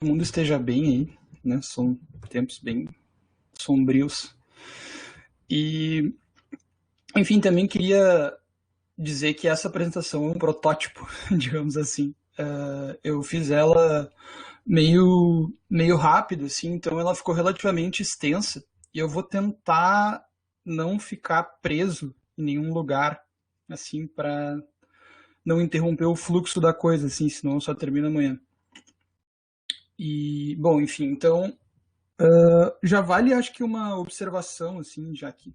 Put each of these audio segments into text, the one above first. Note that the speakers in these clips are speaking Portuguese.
o mundo esteja bem aí, né? São tempos bem sombrios. E, enfim, também queria dizer que essa apresentação é um protótipo, digamos assim. Eu fiz ela meio rápido, assim, então ela ficou relativamente extensa. E eu vou tentar não ficar preso em nenhum lugar, assim, para não interromper o fluxo da coisa, assim, senão só termina amanhã. E, bom, enfim, então já vale, acho que uma observação, assim, já que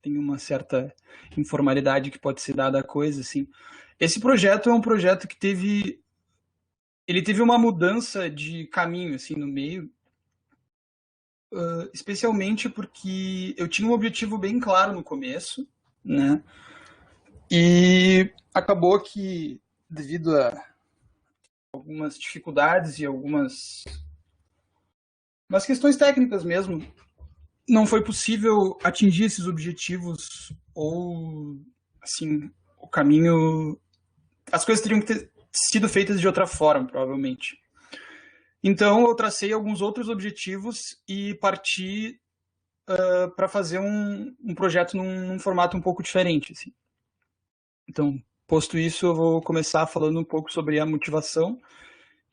tem uma certa informalidade que pode ser dada à coisa, assim. Esse projeto é um projeto que ele teve uma mudança de caminho, assim, no meio, especialmente porque eu tinha um objetivo bem claro no começo, né? E acabou que, devido a algumas dificuldades e algumas umas questões técnicas mesmo, não foi possível atingir esses objetivos ou, assim, o caminho... As coisas teriam que ter sido feitas de outra forma, provavelmente. Então, eu tracei alguns outros objetivos e parti para fazer um projeto num formato um pouco diferente. Assim. Então, posto isso, eu vou começar falando um pouco sobre a motivação.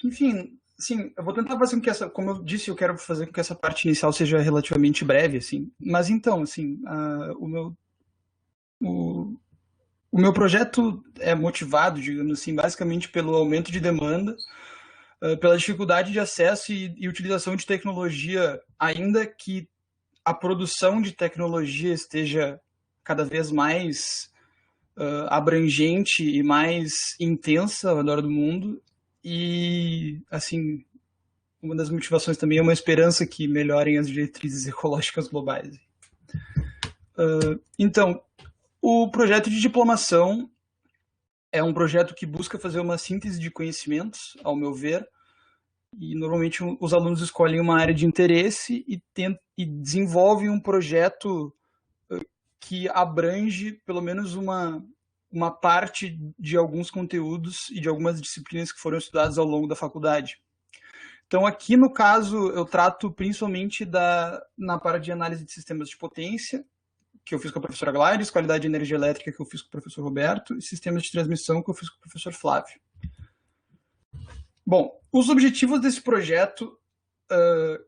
Enfim, assim, eu vou tentar fazer com que essa, como eu disse, eu quero fazer com que essa parte inicial seja relativamente breve, assim. Mas então, assim, o, o meu projeto é motivado, digamos assim, basicamente pelo aumento de demanda, pela dificuldade de acesso e utilização de tecnologia, ainda que a produção de tecnologia esteja cada vez mais abrangente e mais intensa ao redor do mundo. E, assim, uma das motivações também é uma esperança que melhorem as diretrizes ecológicas globais. Então, o projeto de diplomação é um projeto que busca fazer uma síntese de conhecimentos, ao meu ver, e normalmente os alunos escolhem uma área de interesse e desenvolvem um projeto que abrange pelo menos uma parte de alguns conteúdos e de algumas disciplinas que foram estudadas ao longo da faculdade. Então, aqui no caso, eu trato principalmente na parte de análise de sistemas de potência, que eu fiz com a professora Gladys, qualidade de energia elétrica, que eu fiz com o professor Roberto, e sistemas de transmissão, que eu fiz com o professor Flávio. Bom, os objetivos desse projeto,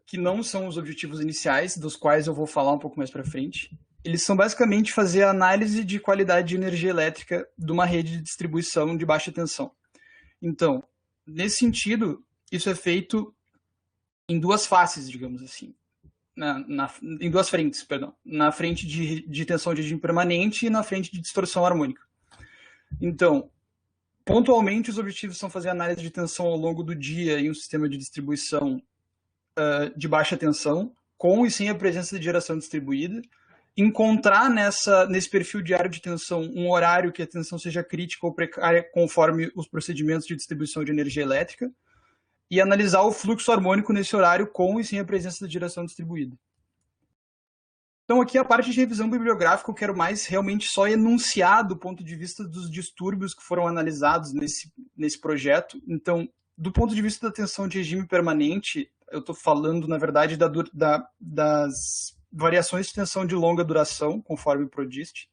que não são os objetivos iniciais, dos quais eu vou falar um pouco mais para frente, eles são basicamente fazer a análise de qualidade de energia elétrica de uma rede de distribuição de baixa tensão. Então, nesse sentido, isso é feito em duas faces, digamos assim. Em duas frentes, perdão. Na frente de tensão de regime permanente e na frente de distorção harmônica. Então, pontualmente, os objetivos são fazer análise de tensão ao longo do dia em um sistema de distribuição de baixa tensão, com e sem a presença de geração distribuída, encontrar nesse perfil diário de tensão um horário que a tensão seja crítica ou precária conforme os procedimentos de distribuição de energia elétrica e analisar o fluxo harmônico nesse horário com e sem a presença da geração distribuída. Então aqui a parte de revisão bibliográfica eu quero mais realmente só enunciar do ponto de vista dos distúrbios que foram analisados nesse projeto. Então, do ponto de vista da tensão de regime permanente, eu estou falando, na verdade, das variações de tensão de longa duração, conforme o PRODIST,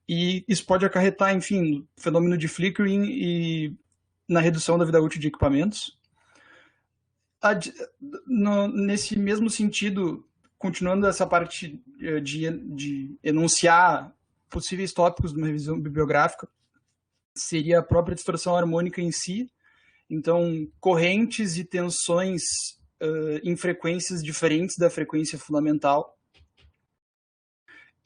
e isso pode acarretar, enfim, no fenômeno de flickering e na redução da vida útil de equipamentos. Nesse mesmo sentido, continuando essa parte de enunciar possíveis tópicos de uma revisão bibliográfica, seria a própria distorção harmônica em si. Então, correntes e tensões em frequências diferentes da frequência fundamental.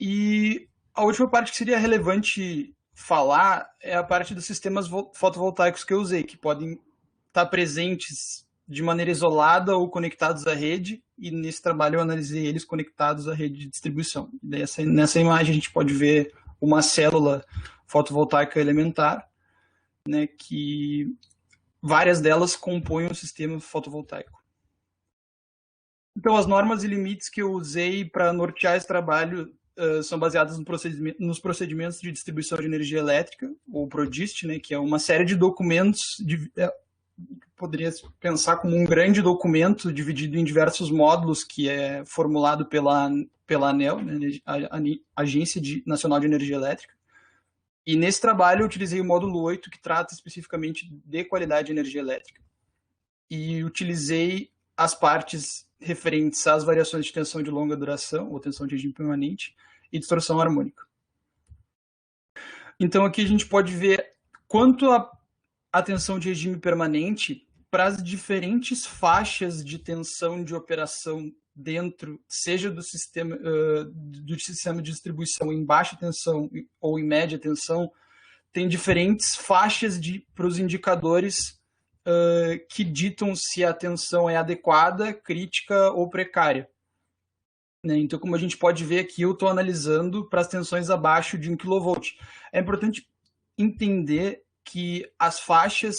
E a última parte que seria relevante falar é a parte dos sistemas fotovoltaicos que eu usei, que podem estar presentes de maneira isolada ou conectados à rede, e nesse trabalho eu analisei eles conectados à rede de distribuição. Nessa imagem a gente pode ver uma célula fotovoltaica elementar, né, que várias delas compõem um sistema fotovoltaico. Então, as normas e limites que eu usei para nortear esse trabalho são baseadas nos procedimentos de distribuição de energia elétrica, ou PRODIST, né, que é uma série de documentos poderia pensar como um grande documento dividido em diversos módulos que é formulado pela ANEEL, né, a Agência Nacional de Energia Elétrica. E nesse trabalho eu utilizei o módulo 8, que trata especificamente de qualidade de energia elétrica. E utilizei as partes referentes às variações de tensão de longa duração, ou tensão de regime permanente, e distorção harmônica. Então aqui a gente pode ver quanto a tensão de regime permanente para as diferentes faixas de tensão de operação dentro, seja do sistema de distribuição em baixa tensão ou em média tensão, tem diferentes faixas para os indicadores que ditam se a tensão é adequada, crítica ou precária. Né? Então, como a gente pode ver aqui, eu estou analisando para as tensões abaixo de 1 kV. É importante entender que as faixas,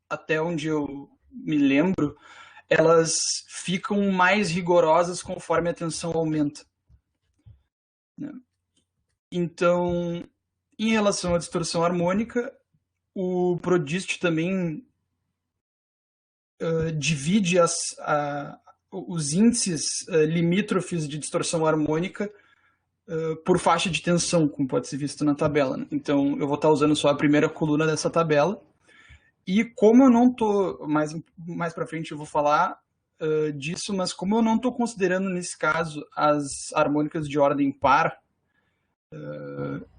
até onde eu me lembro, elas ficam mais rigorosas conforme a tensão aumenta. Né? Então, em relação à distorção harmônica, o PRODIST também divide os índices limítrofes de distorção harmônica por faixa de tensão, como pode ser visto na tabela. Né? Então, eu vou estar usando só a primeira coluna dessa tabela. E como eu não estou, mais para frente eu vou falar disso, mas como eu não estou considerando, nesse caso, as harmônicas de ordem par,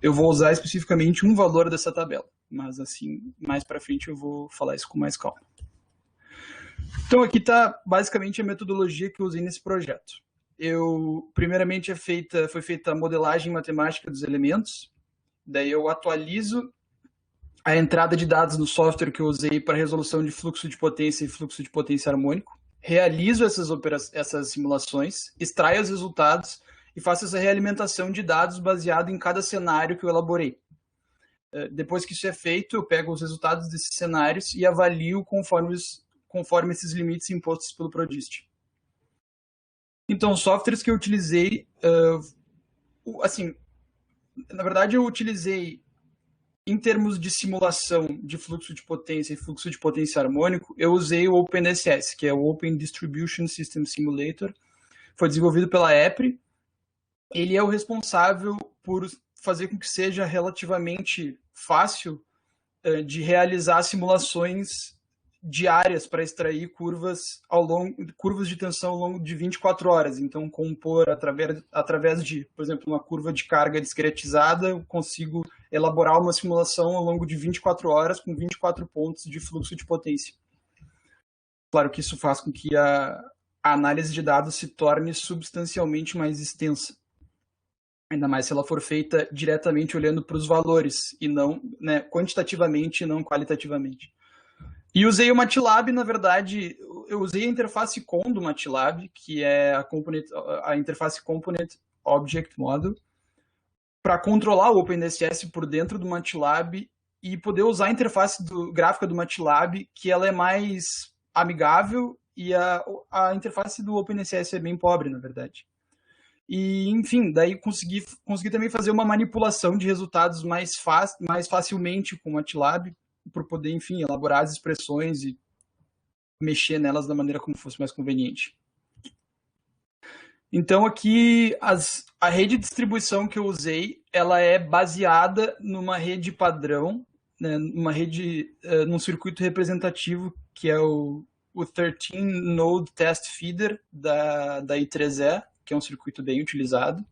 eu vou usar especificamente um valor dessa tabela. Mas, assim, mais para frente eu vou falar isso com mais calma. Então, aqui está basicamente a metodologia que eu usei nesse projeto. Primeiramente, foi feita a modelagem matemática dos elementos, daí eu atualizo a entrada de dados no software que eu usei para resolução de fluxo de potência e fluxo de potência harmônico, realizo essas simulações, extraio os resultados e faço essa realimentação de dados baseado em cada cenário que eu elaborei. Depois que isso é feito, eu pego os resultados desses cenários e avalio conforme esses limites impostos pelo PRODIST. Então, os softwares que eu utilizei, assim, na verdade eu utilizei, em termos de simulação de fluxo de potência e fluxo de potência harmônico, eu usei o OpenDCS, que é o Open Distribution System Simulator. Foi desenvolvido pela EPRI. Ele é o responsável por fazer com que seja relativamente fácil de realizar simulações diárias para extrair curvas de tensão ao longo de 24 horas. Então, compor através de, por exemplo, uma curva de carga discretizada, eu consigo elaborar uma simulação ao longo de 24 horas com 24 pontos de fluxo de potência. Claro que isso faz com que a análise de dados se torne substancialmente mais extensa. Ainda mais se ela for feita diretamente olhando para os valores, e não, né, quantitativamente e não qualitativamente. E usei o MATLAB, na verdade, eu usei a interface COM do MATLAB, que é a interface Component Object Model, para controlar o OpenDCS por dentro do MATLAB e poder usar a interface gráfica do MATLAB, que ela é mais amigável, e a interface do OpenDCS é bem pobre, na verdade. E, enfim, daí consegui também fazer uma manipulação de resultados mais facilmente com o MATLAB, por poder, enfim, elaborar as expressões e mexer nelas da maneira como fosse mais conveniente. Então, aqui, a rede de distribuição que eu usei, ela é baseada numa rede padrão, né, num circuito representativo, que é o 13 Node Test Feeder da I3E, que é um circuito bem utilizado.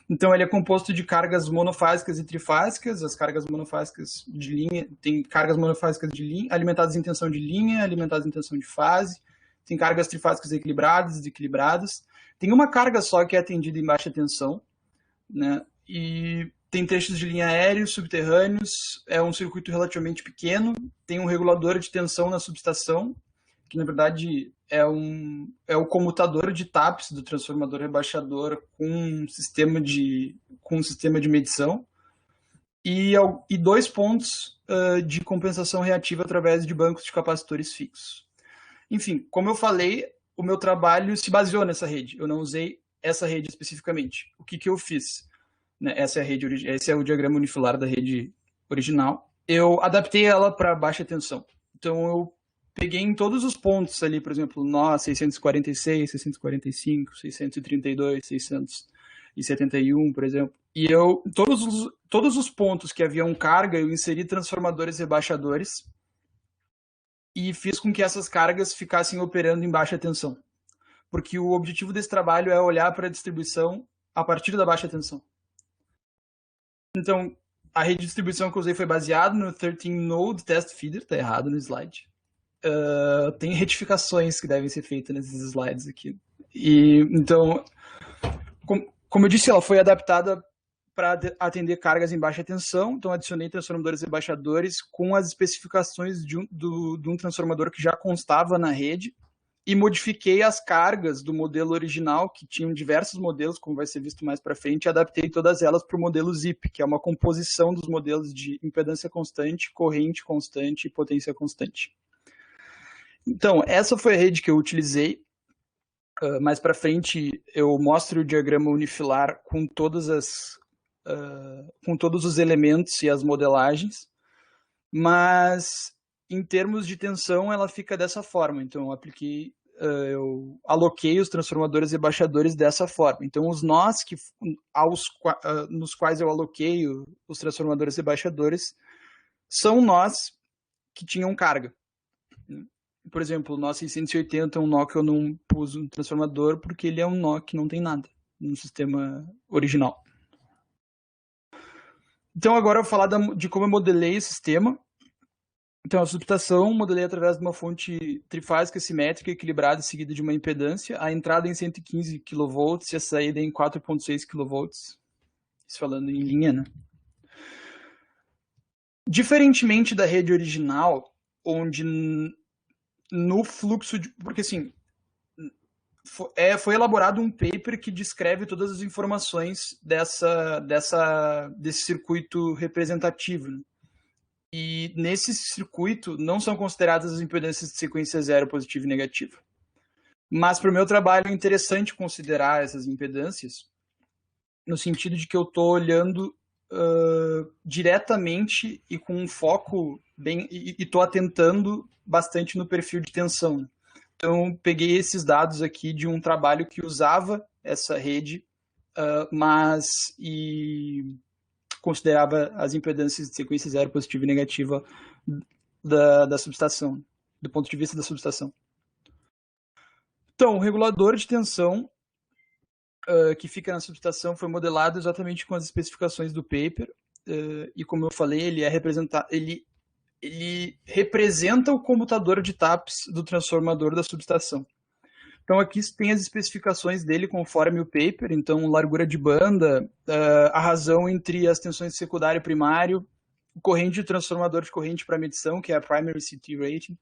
Então, ele é composto de cargas monofásicas e trifásicas. As cargas monofásicas de linha, tem cargas monofásicas de linha, alimentadas em tensão de linha, alimentadas em tensão de fase. Tem cargas trifásicas equilibradas e desequilibradas. Tem uma carga só que é atendida em baixa tensão, né? E tem trechos de linha aéreos, subterrâneos. É um circuito relativamente pequeno. Tem um regulador de tensão na subestação, que na verdade é o comutador de TAPS do transformador rebaixador com um sistema de medição e 2 pontos de compensação reativa através de bancos de capacitores fixos. Enfim, como eu falei, o meu trabalho se baseou nessa rede. Eu não usei essa rede especificamente. O que eu fiz? Né, esse é o diagrama unifilar da rede original. Eu adaptei ela para baixa tensão. Então, eu peguei em todos os pontos ali, por exemplo, nó 646, 645, 632, 671, por exemplo. E todos os pontos que haviam carga, eu inseri transformadores rebaixadores e fiz com que essas cargas ficassem operando em baixa tensão. Porque o objetivo desse trabalho é olhar para a distribuição a partir da baixa tensão. Então, a rede de distribuição que eu usei foi baseada no 13-node test feeder, tá errado no slide. Tem retificações que devem ser feitas nesses slides aqui. E, então, como eu disse, ela foi adaptada para atender cargas em baixa tensão, então adicionei transformadores rebaixadores com as especificações de um transformador que já constava na rede e modifiquei as cargas do modelo original, que tinham diversos modelos, como vai ser visto mais para frente, e adaptei todas elas para o modelo ZIP, que é uma composição dos modelos de impedância constante, corrente constante e potência constante. Então, essa foi a rede que eu utilizei. Mais para frente, eu mostro o diagrama unifilar com todos os elementos e as modelagens, mas em termos de tensão, ela fica dessa forma. Então, eu aloquei os transformadores rebaixadores dessa forma. Então, os nós nos quais eu aloquei os transformadores rebaixadores são nós que tinham carga. Por exemplo, o nó 680 é um nó que eu não pus um transformador porque ele é um nó que não tem nada no sistema original. Então, agora eu vou falar de como eu modelei o sistema. Então, a subestação modelei através de uma fonte trifásica simétrica equilibrada seguida de uma impedância, a entrada em 115 kV e a saída em 4,6 kV. Isso falando em linha, né? Diferentemente da rede original, onde no fluxo de... Porque, assim, foi elaborado um paper que descreve todas as informações desse circuito representativo, né? E nesse circuito não são consideradas as impedâncias de sequência zero, positiva e negativa. Mas para o meu trabalho é interessante considerar essas impedâncias no sentido de que eu estou olhando diretamente e com um foco bem... e estou atentando bastante no perfil de tensão. Então, peguei esses dados aqui de um trabalho que usava essa rede, mas considerava as impedâncias de sequência zero, positiva e negativa da subestação, do ponto de vista da subestação. Então, o regulador de tensão que fica na subestação foi modelado exatamente com as especificações do paper, e como eu falei, ele representa o comutador de TAPS do transformador da subestação. Então, aqui tem as especificações dele conforme o paper. Então, largura de banda, a razão entre as tensões secundário e primário, corrente de transformador de corrente para medição, que é a Primary CT Rating,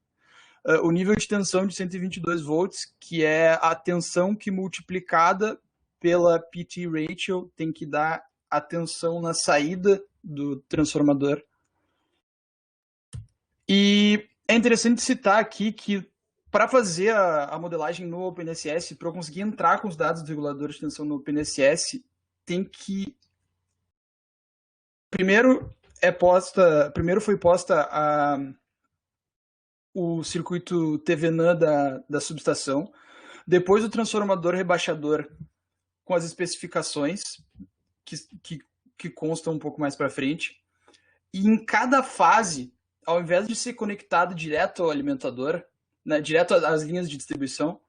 o nível de tensão de 122 volts, que é a tensão que multiplicada pela PT Ratio tem que dar a tensão na saída do transformador. E é interessante citar aqui que para fazer a modelagem no OpenSS, para eu conseguir entrar com os dados do regulador de tensão no OpenSS, tem que... Primeiro foi posta o circuito TVNAN da subestação, depois o transformador rebaixador com as especificações que constam um pouco mais para frente, e em cada fase, ao invés de ser conectado direto ao alimentador, né, direto às linhas de distribuição,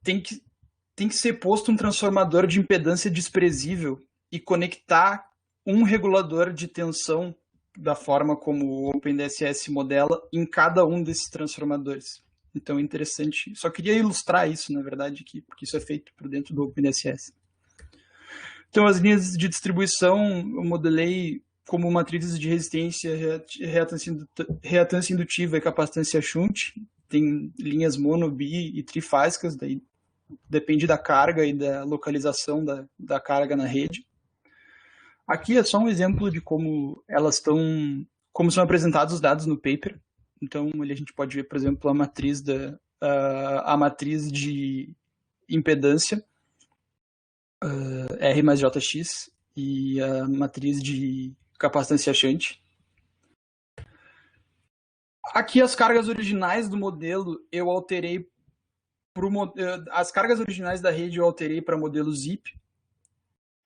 tem que ser posto um transformador de impedância desprezível e conectar um regulador de tensão da forma como o OpenDSS modela em cada um desses transformadores. Então é interessante. Só queria ilustrar isso, na verdade, aqui, porque isso é feito por dentro do OpenDSS. Então, as linhas de distribuição eu modelei como matrizes de resistência, reatância indutiva e capacitância shunt. Tem linhas mono, bi e trifásicas, daí depende da carga e da localização da carga na rede. Aqui é só um exemplo de como como são apresentados os dados no paper. Então, ali a gente pode ver, por exemplo, a matriz de impedância, R mais JX, e a matriz de capacitância shunt. Aqui as cargas originais do modelo eu alterei as cargas originais da rede eu alterei para modelo zip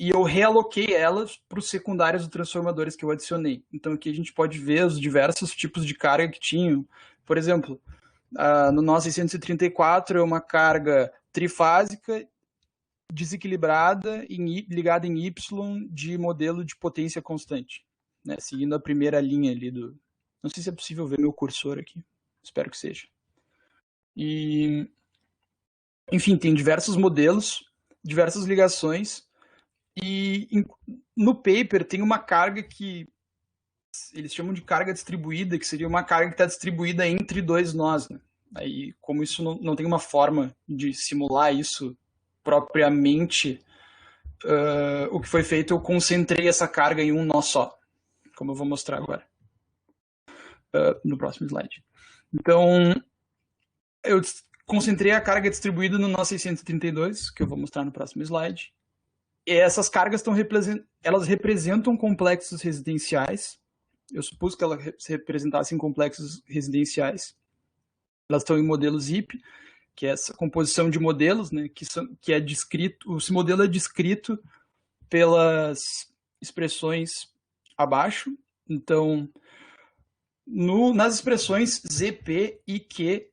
e eu realoquei elas para os secundários dos transformadores que eu adicionei. Então aqui a gente pode ver os diversos tipos de carga que tinham. Por exemplo, no nó 634 é uma carga trifásica desequilibrada ligada em Y de modelo de potência constante, né? Seguindo a primeira linha ali do... Não sei se é possível ver meu cursor aqui. Espero que seja. E, enfim, tem diversos modelos, diversas ligações. E no paper tem uma carga que eles chamam de carga distribuída, que seria uma carga que está distribuída entre dois nós, né? Aí, como isso não tem uma forma de simular isso propriamente, o que foi feito, eu concentrei essa carga em um nó só, como eu vou mostrar agora, no próximo slide. Então, eu concentrei a carga distribuída no nó 632, que eu vou mostrar no próximo slide. E essas cargas elas representam complexos residenciais. Eu supus que elas representassem complexos residenciais. Elas estão em modelo zip, que é essa composição de modelos, né, que é descrito, esse modelo é descrito pelas expressões abaixo. Então, nas expressões ZP, IQ,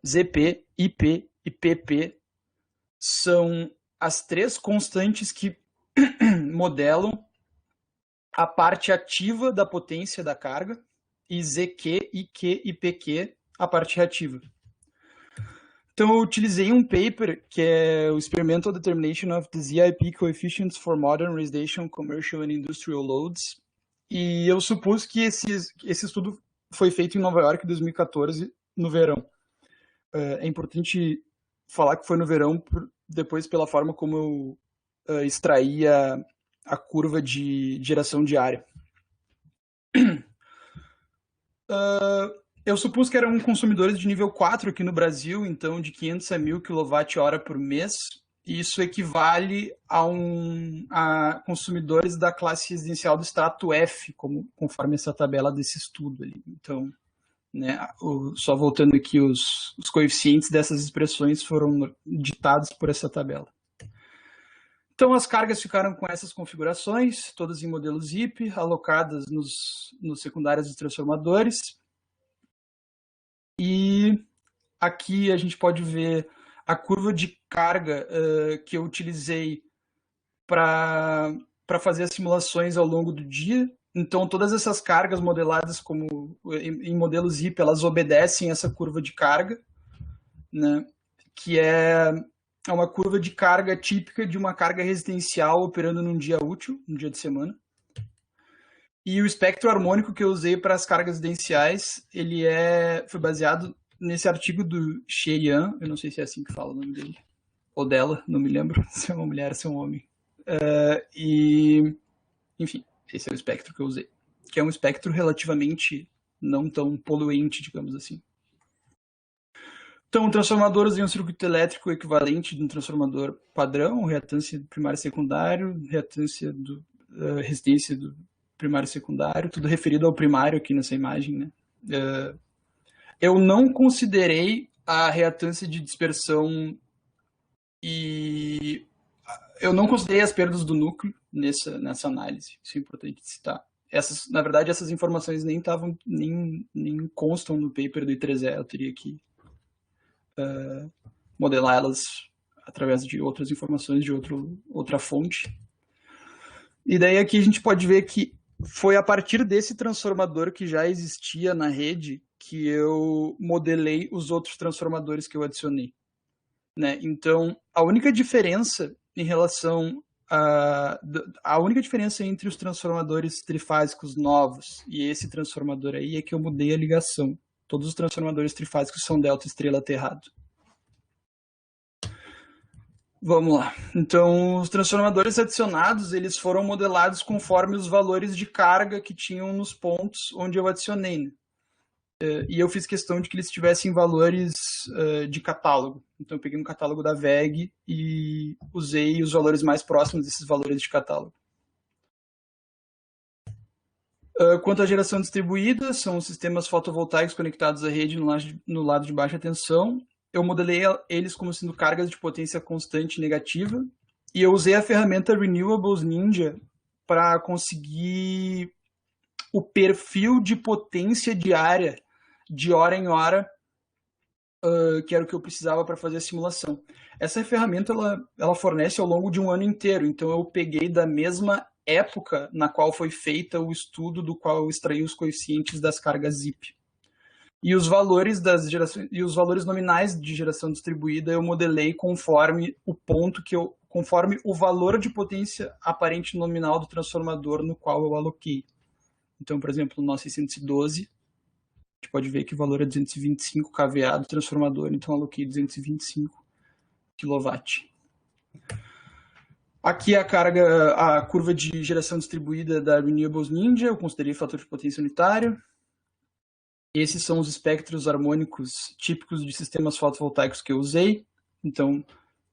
ZP, IP e PP são as três constantes que modelam a parte ativa da potência da carga, e ZQ, IQ e PQ a parte reativa. Então eu utilizei um paper que é o Experimental Determination of the ZIP Coefficients for Modern Residential, Commercial and Industrial Loads, e eu supus que esse estudo foi feito em Nova York em 2014, no verão. É importante falar que foi no verão, depois pela forma como eu extraía a curva de geração diária. Eu supus que eram consumidores de nível 4 aqui no Brasil, então de 500 a 1.000 kWh por mês, e isso equivale a consumidores da classe residencial do extrato F, conforme essa tabela desse estudo ali. Então, né, só voltando aqui, os coeficientes dessas expressões foram ditados por essa tabela. Então, as cargas ficaram com essas configurações, todas em modelo zip, alocadas nos secundários dos transformadores. E aqui a gente pode ver a curva de carga que eu utilizei para fazer as simulações ao longo do dia. Então, todas essas cargas modeladas em modelo zip, elas obedecem essa curva de carga, né, que é uma curva de carga típica de uma carga residencial operando num dia útil, num dia de semana. E o espectro harmônico que eu usei para as cargas residenciais, ele foi baseado nesse artigo do Xie-Yan, eu não sei se é assim que fala o nome dele, ou dela, não me lembro se é uma mulher ou se é um homem. Enfim, esse é o espectro que eu usei, que é um espectro relativamente não tão poluente, digamos assim. Então, o transformador usa um circuito elétrico equivalente de um transformador padrão, reatância primário e secundário, reatância resistência do primário e secundário, tudo referido ao primário aqui nessa imagem, né? Eu não considerei a reatância de dispersão e eu não considerei as perdas do núcleo nessa análise, isso é importante citar. Na verdade, essas informações nem constam no paper do I3E, eu teria que modelar elas através de outras informações de outra fonte. E daí aqui a gente pode ver que foi a partir desse transformador que já existia na rede que eu modelei os outros transformadores que eu adicionei, né? Então, a única diferença entre os transformadores trifásicos novos e esse transformador aí é que eu mudei a ligação. Todos os transformadores trifásicos são delta estrela aterrado. Vamos lá. Então, os transformadores adicionados, eles foram modelados conforme os valores de carga que tinham nos pontos onde eu adicionei, né? E eu fiz questão de que eles tivessem valores de catálogo. Então, eu peguei um catálogo da VEG e usei os valores mais próximos desses valores de catálogo. Quanto à geração distribuída, são sistemas fotovoltaicos conectados à rede no lado de baixa tensão. Eu modelei eles como sendo cargas de potência constante negativa, e eu usei a ferramenta Renewables Ninja para conseguir o perfil de potência diária, de hora em hora, que era o que eu precisava para fazer a simulação. Essa ferramenta ela fornece ao longo de um ano inteiro, então eu peguei da mesma época na qual foi feita o estudo do qual eu extraí os coeficientes das cargas ZIP. E os valores das gerações e os valores nominais de geração distribuída eu modelei conforme o ponto conforme o valor de potência aparente nominal do transformador no qual eu aloquei. Então, por exemplo, no nosso 612, a gente pode ver que o valor é 225 kVA do transformador, então eu aloquei 225 kW. Aqui a curva de geração distribuída da Renewables Ninja, eu considerei fator de potência unitário. Esses são os espectros harmônicos típicos de sistemas fotovoltaicos que eu usei. Então,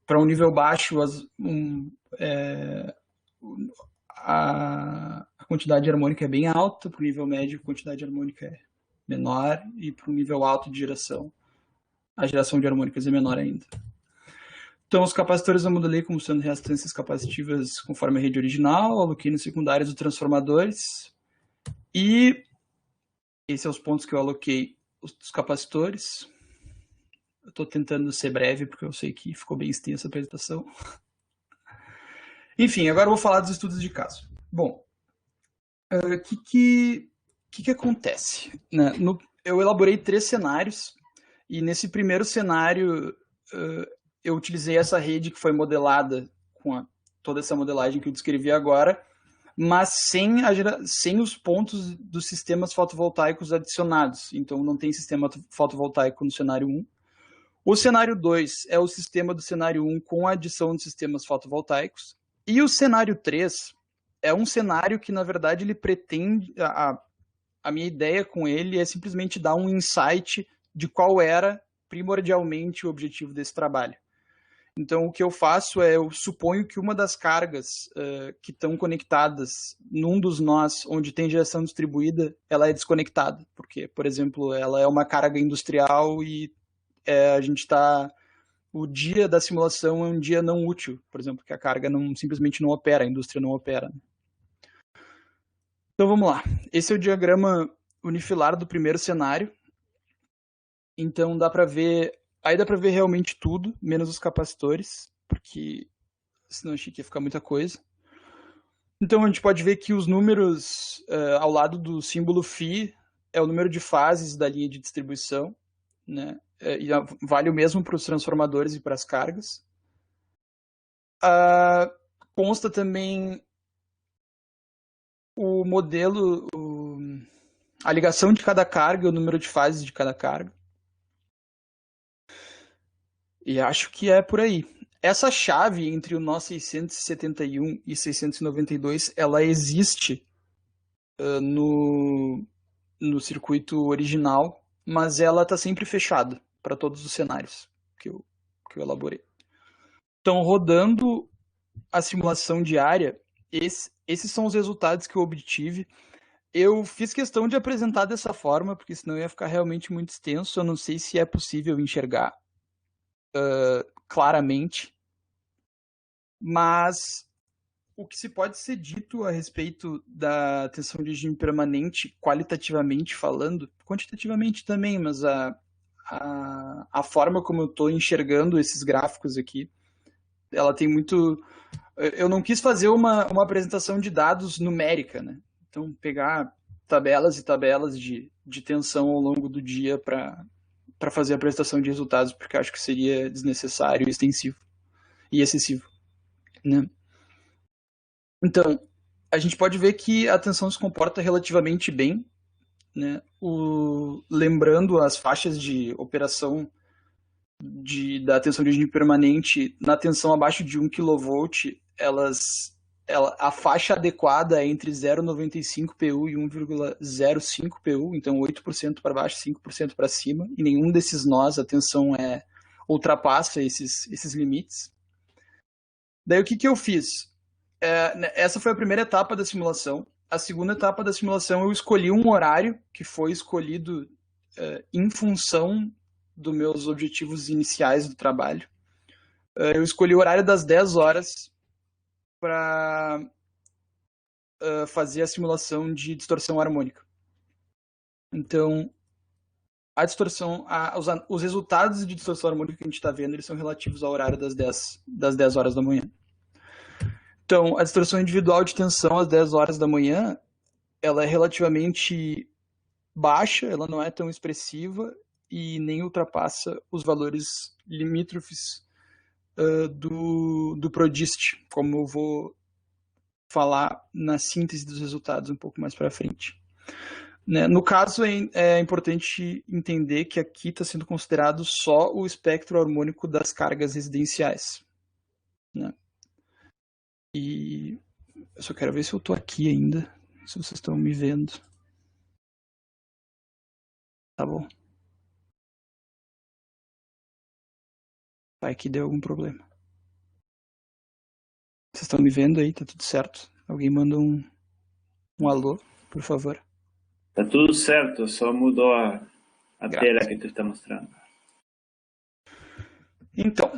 para um nível baixo, a quantidade harmônica é bem alta, para o nível médio, a quantidade harmônica é menor, e para o nível alto de geração, a geração de harmônicas é menor ainda. Então, os capacitores eu modelei como sendo reastâncias capacitivas conforme a rede original, aloquei nos secundários dos transformadores, e esses são os pontos que eu aloquei os capacitores. Eu estou tentando ser breve, porque eu sei que ficou bem extensa a apresentação. Enfim, agora eu vou falar dos estudos de caso. Bom, o que acontece? Eu elaborei 3 cenários, e nesse primeiro cenário eu utilizei essa rede que foi modelada com toda essa modelagem que eu descrevi agora, mas sem os pontos dos sistemas fotovoltaicos adicionados. Então, não tem sistema fotovoltaico no cenário 1. O cenário 2 é o sistema do cenário 1 com a adição de sistemas fotovoltaicos. E o cenário 3 é um cenário que, na verdade, ele pretende... A minha ideia com ele é simplesmente dar um insight de qual era primordialmente o objetivo desse trabalho. Então, o que eu faço é, eu suponho que uma das cargas que estão conectadas num dos nós, onde tem geração distribuída, ela é desconectada. Porque, por exemplo, ela é uma carga industrial e a gente está... O dia da simulação é um dia não útil, por exemplo, que a carga simplesmente não opera, a indústria não opera. Então, vamos lá. Esse é o diagrama unifilar do primeiro cenário. Então, dá para ver... Aí dá para ver realmente tudo, menos os capacitores, porque senão achei que ia ficar muita coisa. Então a gente pode ver que os números ao lado do símbolo φ é o número de fases da linha de distribuição, né? E vale o mesmo para os transformadores e para as cargas. Consta também o modelo, a ligação de cada carga, o número de fases de cada carga. E acho que é por aí. Essa chave entre o nó 671 e 692, ela existe no circuito original, mas ela está sempre fechada para todos os cenários que eu elaborei. Então, rodando a simulação diária, esses são os resultados que eu obtive. Eu fiz questão de apresentar dessa forma, porque senão ia ficar realmente muito extenso. Eu não sei se é possível enxergar claramente, mas o que se pode ser dito a respeito da tensão de regime permanente, qualitativamente falando, quantitativamente também, mas a forma como eu estou enxergando esses gráficos aqui, ela tem muito... Eu não quis fazer uma apresentação de dados numérica, né? Então, pegar tabelas e tabelas de tensão ao longo do dia para fazer a apresentação de resultados, porque acho que seria desnecessário, extensivo e excessivo, né? Então, a gente pode ver que a tensão se comporta relativamente bem, né? Lembrando as faixas de operação da tensão de regime permanente, na tensão abaixo de 1 kV, a faixa adequada é entre 0,95 PU e 1,05 PU, então 8% para baixo, 5% para cima, e nenhum desses nós a tensão ultrapassa esses limites. Daí o que eu fiz? Essa foi a primeira etapa da simulação. a segunda etapa da simulação eu escolhi um horário que foi escolhido em função dos meus objetivos iniciais do trabalho. Eu escolhi o horário das 10 horas para fazer a simulação de distorção harmônica. Então, a distorção, os resultados de distorção harmônica que a gente está vendo, eles são relativos ao horário das 10 horas da manhã. Então, a distorção individual de tensão às 10 horas da manhã, ela é relativamente baixa, ela não é tão expressiva e nem ultrapassa os valores limítrofes do PRODIST, como eu vou falar na síntese dos resultados um pouco mais para frente. Né? No caso, é importante entender que aqui está sendo considerado só o espectro harmônico das cargas residenciais. Né? E eu só quero ver se eu estou aqui ainda, se vocês estão me vendo. Tá bom. Vai que deu algum problema. Vocês estão me vendo aí? Tá tudo certo? Alguém manda um alô, por favor. Tá tudo certo, só mudou a tela que tu está mostrando. Então,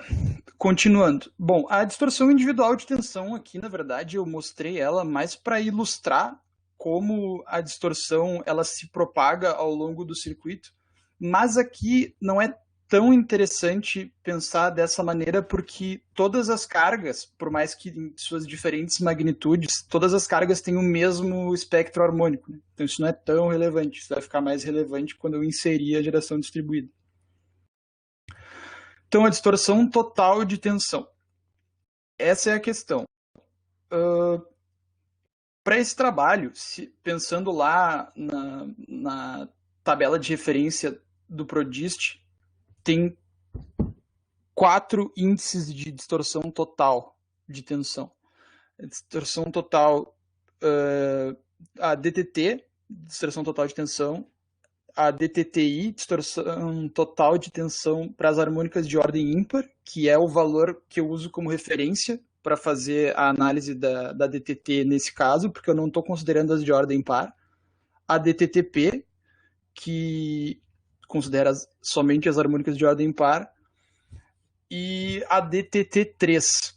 continuando. Bom, a distorção individual de tensão aqui, na verdade, eu mostrei ela mais para ilustrar como a distorção ela se propaga ao longo do circuito, mas aqui não é tão interessante pensar dessa maneira porque todas as cargas, por mais que em suas diferentes magnitudes, todas as cargas têm o mesmo espectro harmônico. Né? Então isso não é tão relevante, isso vai ficar mais relevante quando eu inserir a geração distribuída. Então a distorção total de tensão. Essa é a questão. Para esse trabalho, pensando lá na tabela de referência do PRODIST, tem 4 índices de distorção total de tensão. A distorção total, a DTT, distorção total de tensão, a DTTI, distorção total de tensão para as harmônicas de ordem ímpar, que é o valor que eu uso como referência para fazer a análise da DTT nesse caso, porque eu não estou considerando as de ordem par. A DTTP, que considera somente as harmônicas de ordem par, e a DTT3,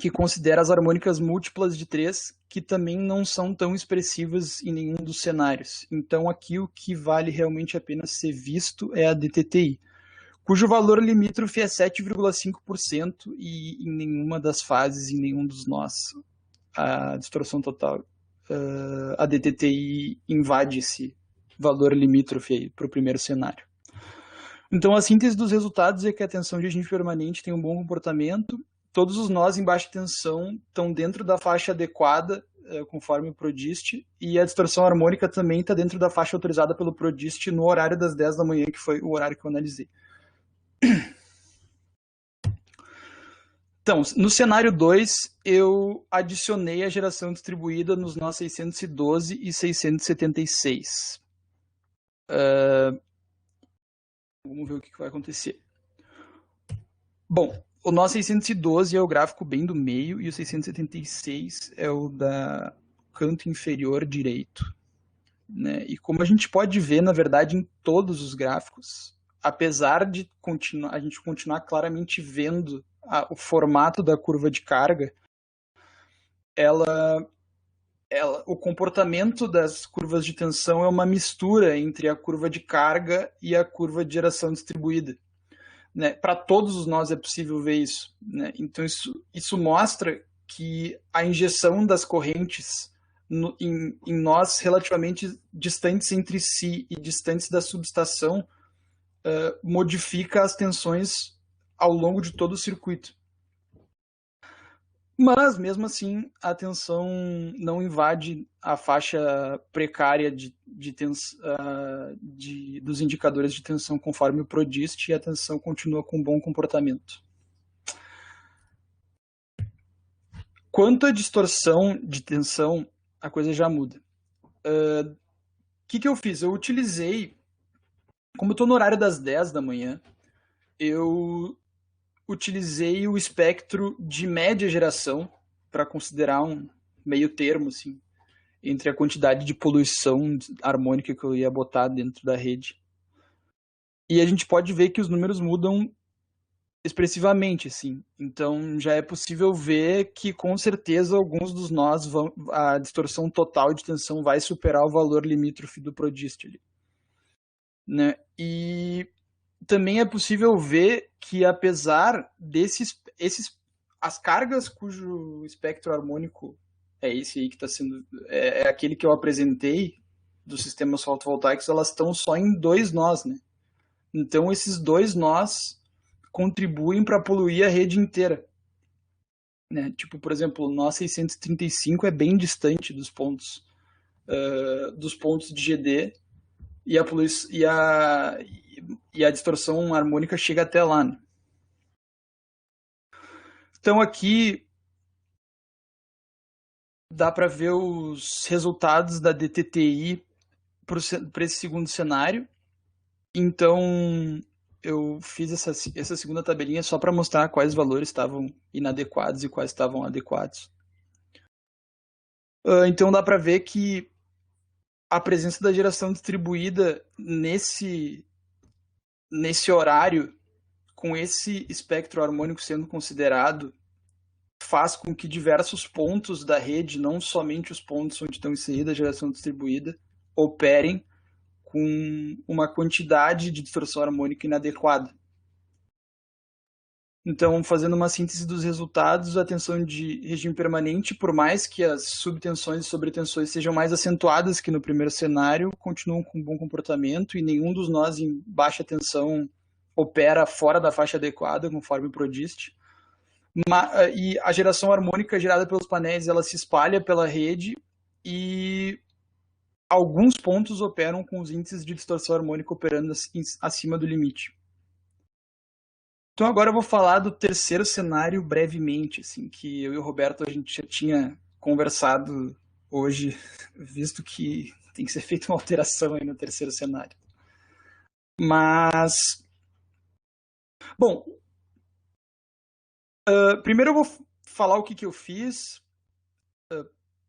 que considera as harmônicas múltiplas de 3, que também não são tão expressivas em nenhum dos cenários. Então aqui o que vale realmente a pena ser visto é a DTTI, cujo valor limítrofe é 7,5% e em nenhuma das fases, em nenhum dos nós, a distorção total, a DTTI invade esse valor limítrofe para o primeiro cenário. Então a síntese dos resultados é que a tensão de agente permanente tem um bom comportamento, todos os nós em baixa tensão estão dentro da faixa adequada, conforme o PRODIST, e a distorção harmônica também está dentro da faixa autorizada pelo PRODIST no horário das 10 da manhã, que foi o horário que eu analisei. Então, no cenário 2, eu adicionei a geração distribuída nos nós 612 e 676. Vamos ver o que vai acontecer. Bom, o nó 612 é o gráfico bem do meio e o 676 é o da canto inferior direito. Né? E como a gente pode ver, na verdade, em todos os gráficos, apesar de a gente continuar claramente vendo o formato da curva de carga, o comportamento das curvas de tensão é uma mistura entre a curva de carga e a curva de geração distribuída. Né? Para todos os nós é possível ver isso. Né? Então isso mostra que a injeção das correntes em nós relativamente distantes entre si e distantes da subestação modifica as tensões ao longo de todo o circuito. Mas, mesmo assim, a tensão não invade a faixa precária dos indicadores de tensão conforme o PRODIST e a tensão continua com bom comportamento. Quanto à distorção de tensão, a coisa já muda. O que eu fiz? Eu utilizei, como eu estou no horário das 10 da manhã, eu utilizei o espectro de média geração para considerar um meio termo, assim, entre a quantidade de poluição harmônica que eu ia botar dentro da rede. E a gente pode ver que os números mudam expressivamente, assim. Então já é possível ver que com certeza alguns dos nós a distorção total de tensão vai superar o valor limítrofe do Prodist ali, né? E também é possível ver que apesar as cargas cujo espectro harmônico é esse aí que está sendo é aquele que eu apresentei dos sistemas fotovoltaicos, elas estão só em 2 nós, né? Então esses 2 nós contribuem para poluir a rede inteira, né? Tipo, por exemplo, o nó 635 é bem distante dos pontos de GD e a distorção harmônica chega até lá, né? Então aqui dá para ver os resultados da DTTI para esse segundo cenário. Então eu fiz essa segunda tabelinha só para mostrar quais valores estavam inadequados e quais estavam adequados. Então dá para ver que a presença da geração distribuída nesse horário, com esse espectro harmônico sendo considerado, faz com que diversos pontos da rede, não somente os pontos onde estão inseridas a geração distribuída, operem com uma quantidade de distorção harmônica inadequada. Então, fazendo uma síntese dos resultados, a tensão de regime permanente, por mais que as subtensões e sobretensões sejam mais acentuadas que no primeiro cenário, continuam com bom comportamento e nenhum dos nós em baixa tensão opera fora da faixa adequada, conforme o Prodist. E a geração harmônica gerada pelos painéis, ela se espalha pela rede e alguns pontos operam com os índices de distorção harmônica operando acima do limite. Então agora eu vou falar do terceiro cenário brevemente, assim, que eu e o Roberto a gente já tinha conversado hoje, visto que tem que ser feita uma alteração aí no terceiro cenário. Mas, bom, primeiro eu vou falar o que eu fiz,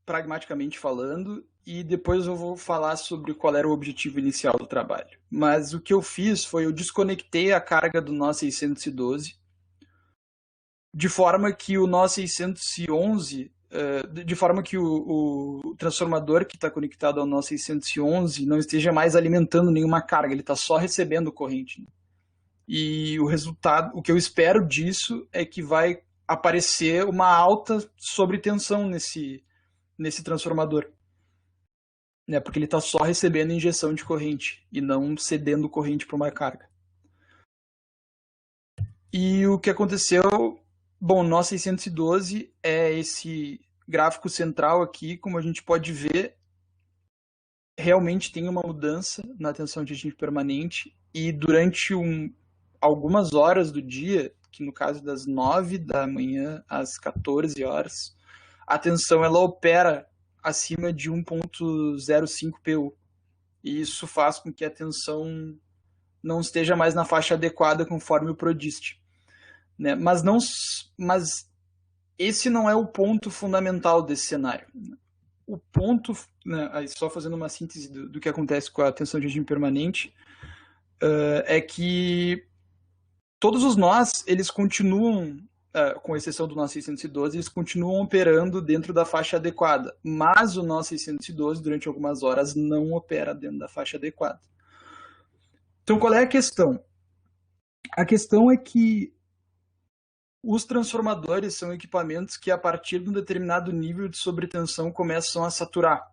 pragmaticamente falando, e depois eu vou falar sobre qual era o objetivo inicial do trabalho. Mas o que eu fiz foi eu desconectei a carga do nó 612, de forma que o nó 611, de forma que o transformador que está conectado ao nó 611 não esteja mais alimentando nenhuma carga, ele está só recebendo corrente. E o resultado, o que eu espero disso é que vai aparecer uma alta sobretensão nesse transformador, né? Porque ele está só recebendo injeção de corrente e não cedendo corrente para uma carga. E o que aconteceu, bom, nó 612 é esse gráfico central aqui, como a gente pode ver, realmente tem uma mudança na tensão de regime permanente e durante algumas horas do dia, que no caso das 9 da manhã às 14 horas, a tensão ela opera acima de 1.05 PU. E isso faz com que a tensão não esteja mais na faixa adequada conforme o Prodist, né? Mas esse não é o ponto fundamental desse cenário. O ponto, né, só fazendo uma síntese do que acontece com a tensão de regime permanente, é que todos os nós, eles continuam, com exceção do nó 612, eles continuam operando dentro da faixa adequada, mas o nó 612, durante algumas horas, não opera dentro da faixa adequada. Então, qual é a questão? A questão é que os transformadores são equipamentos que, a partir de um determinado nível de sobretensão, começam a saturar.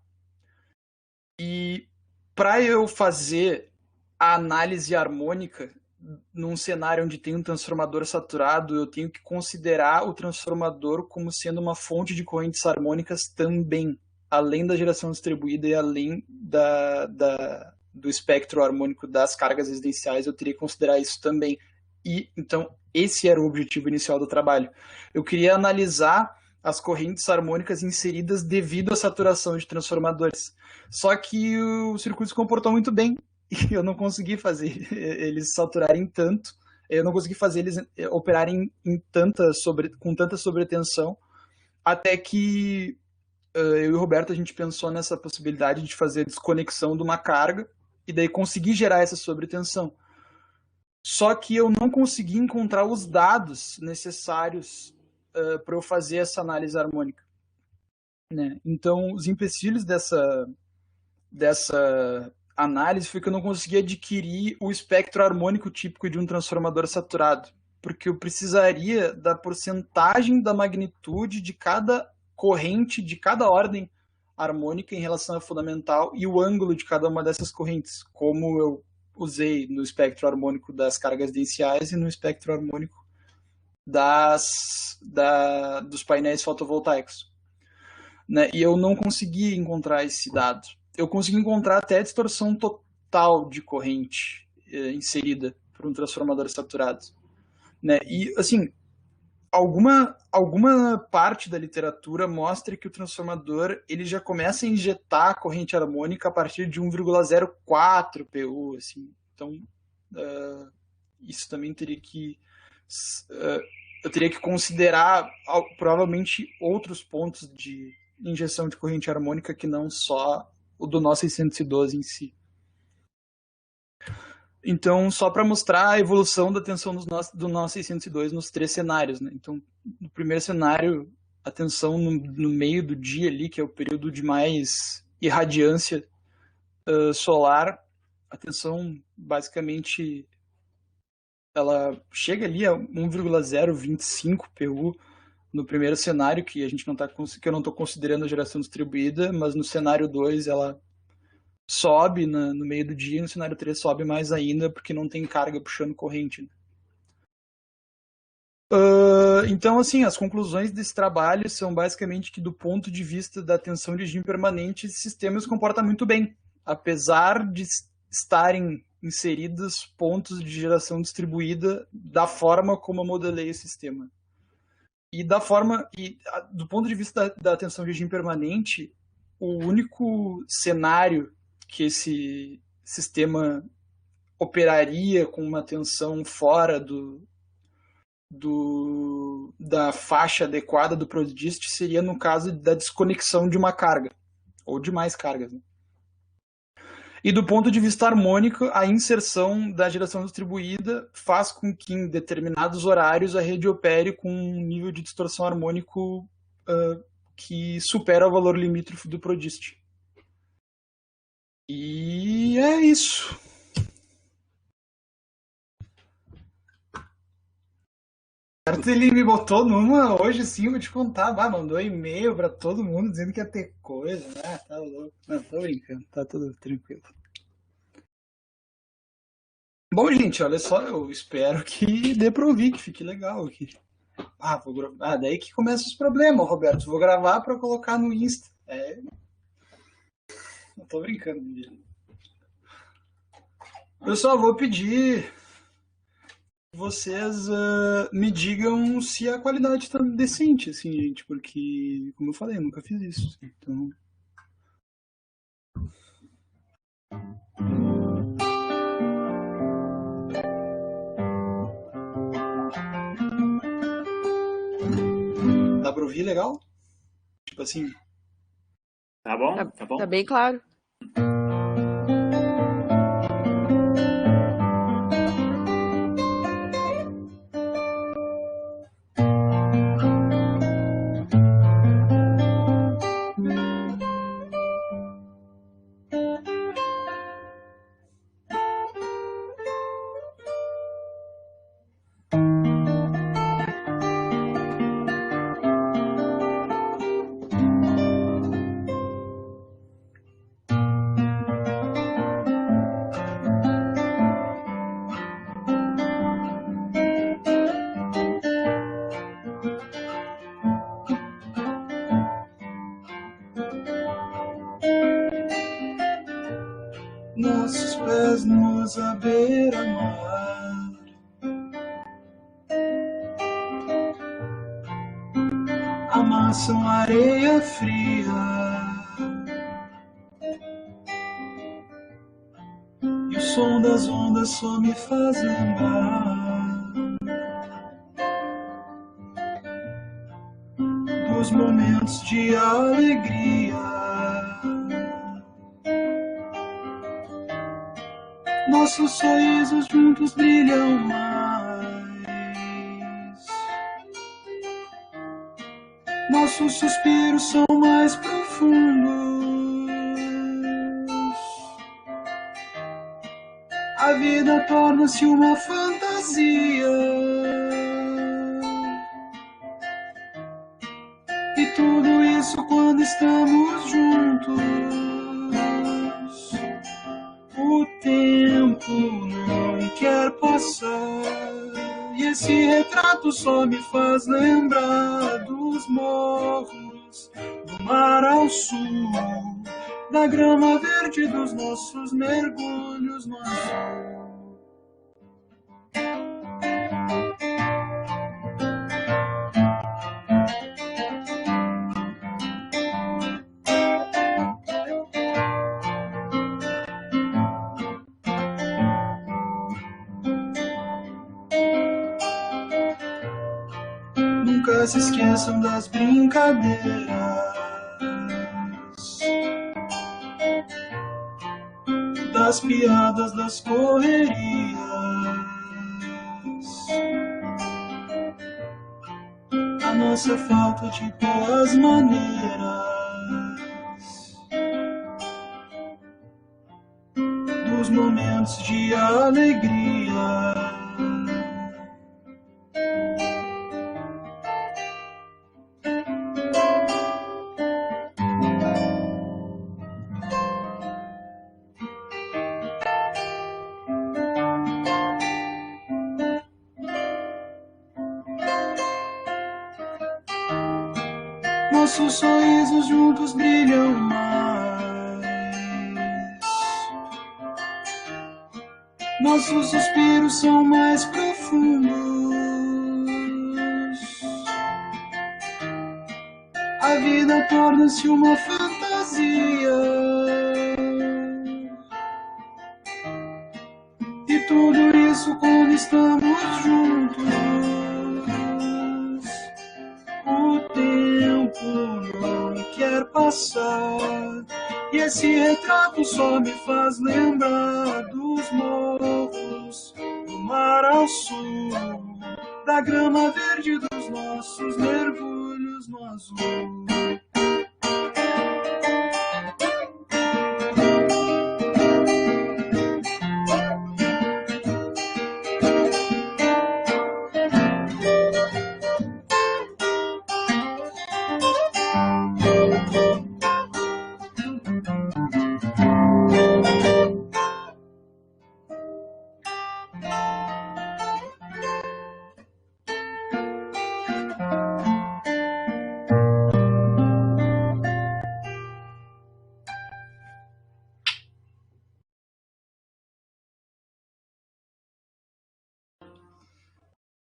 E para eu fazer a análise harmônica num cenário onde tem um transformador saturado, eu tenho que considerar o transformador como sendo uma fonte de correntes harmônicas também, além da geração distribuída e além do espectro harmônico das cargas residenciais, eu teria que considerar isso também. E então esse era o objetivo inicial do trabalho. Eu queria analisar as correntes harmônicas inseridas devido à saturação de transformadores. Só que o circuito se comportou muito bem e eu não consegui fazer eles saturarem tanto, eu não consegui fazer eles operarem com tanta sobretensão, até que eu e o Roberto, a gente pensou nessa possibilidade de fazer a desconexão de uma carga e daí conseguir gerar essa sobretensão. Só que eu não consegui encontrar os dados necessários para eu fazer essa análise harmônica. Né? Então, os empecilhos dessa análise foi que eu não consegui adquirir o espectro harmônico típico de um transformador saturado, porque eu precisaria da porcentagem da magnitude de cada corrente, de cada ordem harmônica em relação à fundamental e o ângulo de cada uma dessas correntes, como eu usei no espectro harmônico das cargas iniciais e no espectro harmônico dos painéis fotovoltaicos. Né? E eu não consegui encontrar esse dado. Eu consegui encontrar até a distorção total de corrente inserida por um transformador saturado. Né? E, assim, alguma parte da literatura mostra que o transformador ele já começa a injetar a corrente harmônica a partir de 1,04 PU. Assim. Então, isso também teria que... eu teria que considerar provavelmente outros pontos de injeção de corrente harmônica que não só o do nó 612 em si. Então, só para mostrar a evolução da tensão do nó 602 nos 3 cenários. Né? Então, no primeiro cenário, a tensão no meio do dia ali, que é o período de mais irradiância solar, a tensão basicamente ela chega ali a 1,025 PU no primeiro cenário, que a gente não tá, que eu não estou considerando a geração distribuída, mas no cenário 2 ela sobe no meio do dia, no cenário 3 sobe mais ainda, porque não tem carga puxando corrente. Né? Então, assim, as conclusões desse trabalho são basicamente que, do ponto de vista da tensão de regime permanente, esse sistema se comporta muito bem, apesar de estarem inseridos pontos de geração distribuída da forma como eu modelei o sistema. E do ponto de vista da tensão de regime permanente, o único cenário que esse sistema operaria com uma tensão fora da faixa adequada do PRODIST seria no caso da desconexão de uma carga, ou de mais cargas. Né? E do ponto de vista harmônico, a inserção da geração distribuída faz com que em determinados horários a rede opere com um nível de distorção harmônico que supera o valor limítrofe do PRODIST. E é isso. Ele me botou numa hoje sim, vou te contar. Mandou e-mail pra todo mundo dizendo que ia ter coisa. Tá louco. Não, tô brincando, tá tudo tranquilo. Bom, gente, olha só, eu espero que dê pra ouvir, que fique legal aqui. Daí que começam os problemas, Roberto. Vou gravar pra colocar no Insta. Não tô brincando, menino. Eu só vou pedir que vocês me digam se a qualidade tá decente, assim, gente, porque, como eu falei, eu nunca fiz isso. Então. Dá pra ouvir legal? Tipo assim. Tá bom? Tá bom? Tá bem claro. Nossos pés nus à beira-mar, amassam areia fria, e o som das ondas só me faz lembrar dos momentos de alegria. Nossos sorrisos juntos brilham mais. Nossos suspiros são mais profundos. A vida torna-se uma fantasia. E tudo isso quando estamos juntos. O tempo não quer passar. E esse retrato só me faz lembrar dos morros, do mar ao sul, da grama verde dos nossos mergulhos no azul. Nunca se esqueçam das brincadeiras, das piadas, das correrias, a nossa falta de boas maneiras, dos momentos de alegria. Nossos sorrisos juntos brilham mais. Nossos suspiros são mais profundos. A vida torna-se uma fantasia. E tudo isso quando estamos juntos. O tempo não quer passar. E esse retrato só me faz lembrar dos morros, do mar ao sul, da grama verde dos nossos mergulhos no azul.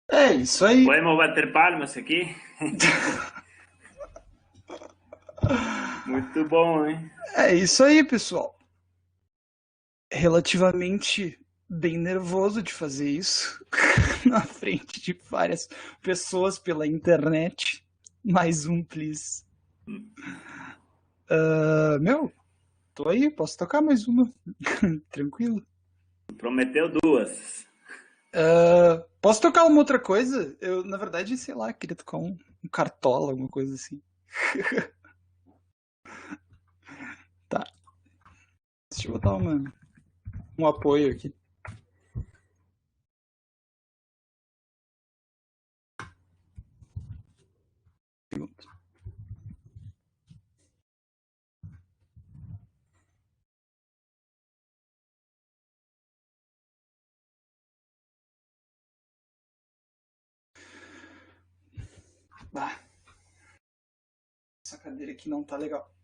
É isso aí. Podemos bater palmas aqui? Muito bom, hein? É isso aí, pessoal. Relativamente bem nervoso de fazer isso na frente de várias pessoas pela internet. Mais um, please. Meu, tô aí, posso tocar mais uma. Tranquilo. Prometeu duas. Posso tocar uma outra coisa? Eu, na verdade, sei lá, queria tocar um cartola, alguma coisa assim. Tá. Deixa eu botar um apoio aqui. Segundo. Bah. Essa cadeira aqui não tá legal.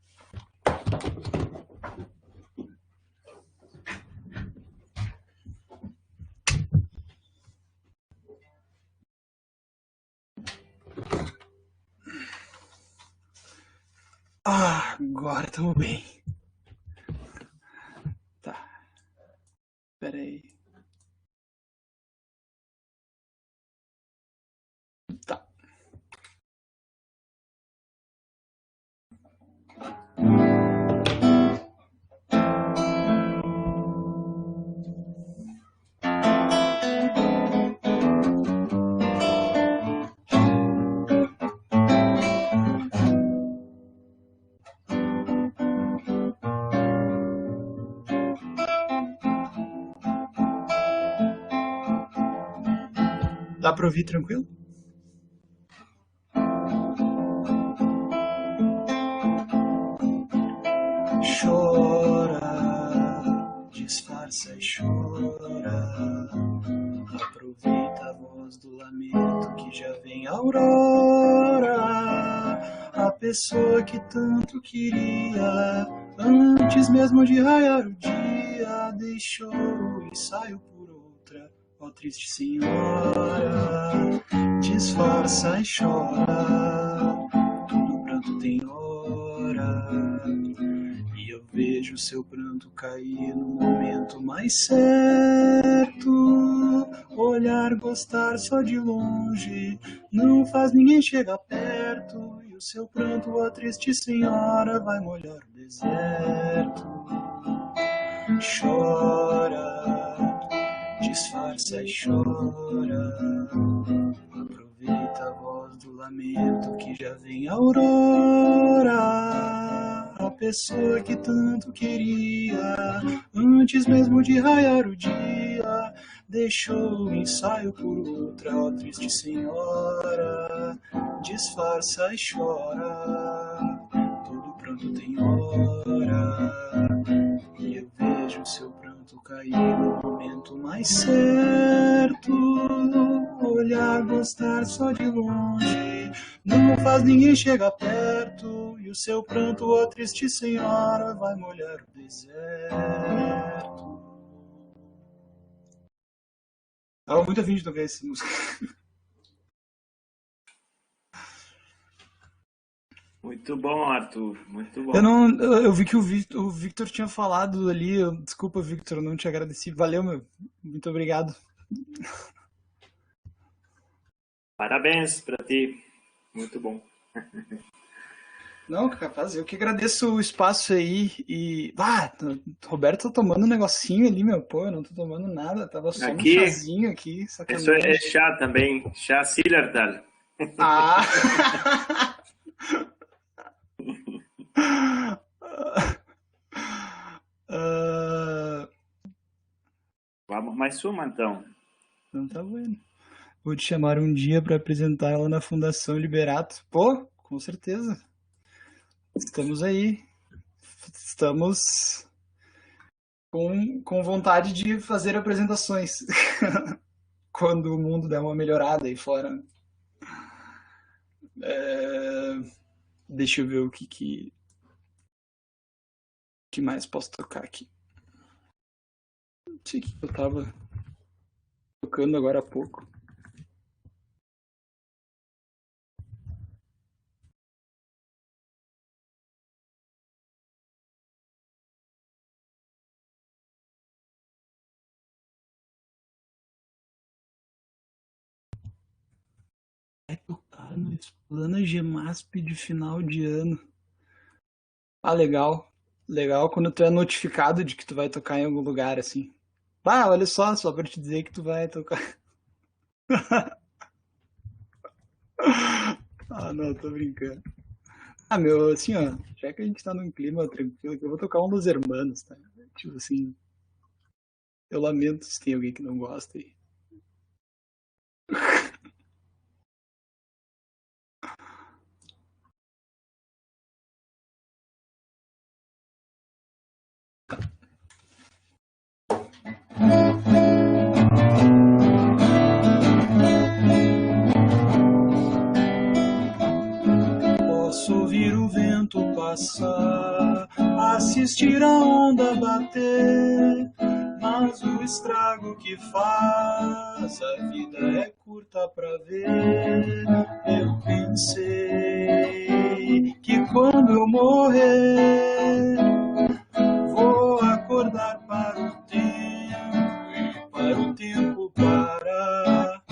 Ah, agora estamos bem. Tá. Pera aí. Tá. Dá pra ouvir tranquilo? Chora, disfarça e chora. Aproveita a voz do lamento que já vem a aurora. A pessoa que tanto queria, antes mesmo de raiar o dia, deixou o ensaio por outra. Ó triste senhora, disfarça e chora. Todo pranto tem hora, e eu vejo seu pranto cair no momento mais certo. Olhar, gostar só de longe, não faz ninguém chegar perto. E o seu pranto, ó triste senhora, vai molhar o deserto. Chora, disfarça e chora. Aproveita a voz do lamento que já vem a aurora. A pessoa que tanto queria, antes mesmo de raiar o dia, deixou o ensaio por outra. Ó triste senhora, disfarça e chora. Todo pranto tem hora, e eu vejo seu pranto cair no momento mais certo. Olhar, gostar só de longe, não faz ninguém chegar perto. E o seu pranto, ó triste senhora, vai molhar o deserto. Tava muito afim de tocar essa música. Muito bom, Arthur. Muito bom. Eu vi que o Victor tinha falado ali. Desculpa, Victor, eu não te agradeci. Valeu, meu. Muito obrigado. Parabéns para ti. Muito bom. Não, capaz, eu que agradeço o espaço aí e... Roberto tá tomando um negocinho ali, meu, pô, eu não tô tomando nada, tava só aqui, um chazinho aqui, sacanagem. Isso é chá também, chá Sillertal. Ah! Vamos mais uma, então. Não tá vendo. Vou te chamar um dia para apresentar ela na Fundação Liberato. Pô, com certeza. Estamos aí. Estamos com vontade de fazer apresentações. Quando o mundo der uma melhorada aí fora. Deixa eu ver o que mais posso tocar aqui. Não sei o que eu tava tocando agora há pouco. Vai tocar no Explana Gemasp de final de ano. Ah, legal. Legal quando tu é notificado de que tu vai tocar em algum lugar, assim. Olha só pra te dizer que tu vai tocar. Não, tô brincando. Meu, assim, ó, já que a gente tá num clima tranquilo, eu vou tocar um dos Hermanos, tá? Tipo assim, eu lamento se tem alguém que não gosta aí. Posso ouvir o vento passar, assistir a onda bater, mas o estrago que faz, a vida é curta pra ver. Eu pensei que quando eu morrer, vou acordar para o tempo e para o tempo parar.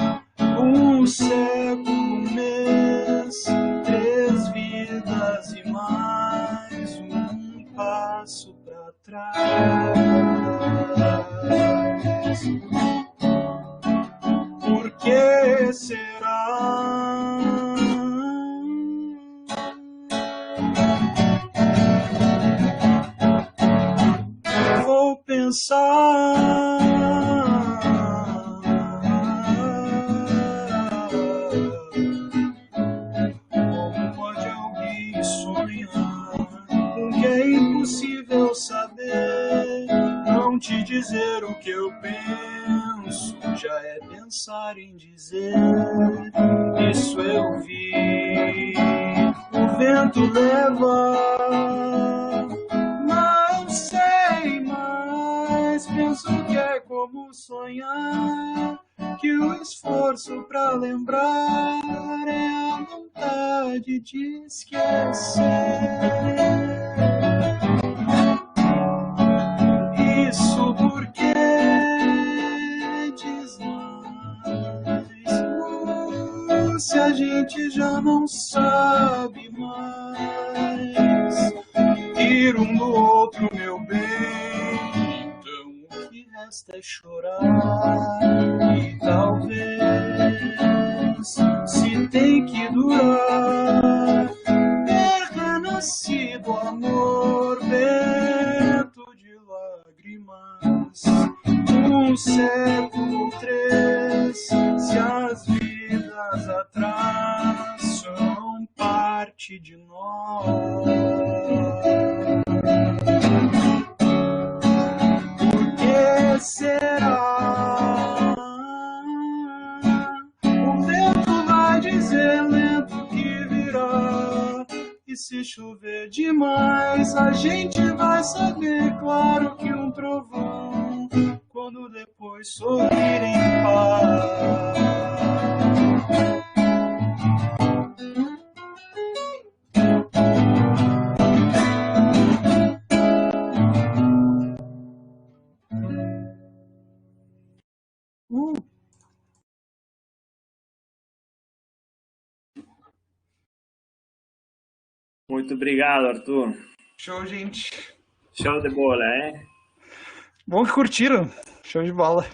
Um século, um mês, 3 vidas e mais um será? Vou pensar. Como pode alguém sonhar com o que é impossível saber? Não te dizer o que eu penso já é pensar em dizer. Isso eu vi, o vento leva. Não sei mais, penso que é como sonhar, que o esforço pra lembrar é a vontade de esquecer. Isso porque diz mais, se a gente já não sabe mais ir um do outro, meu bem. Então o que resta é chorar. E talvez, se tem que durar, ter renascido amor, vento de lágrimas, um século, três, se as vidas atrás são parte de nós. Por que será? O vento vai dizer lento que virá. E se chover demais, a gente vai saber, claro que um trovão, quando depois sorrir em paz. Muito obrigado, Arthur. Show, gente. Show de bola, hein? Bom que curtiram. Show de bola.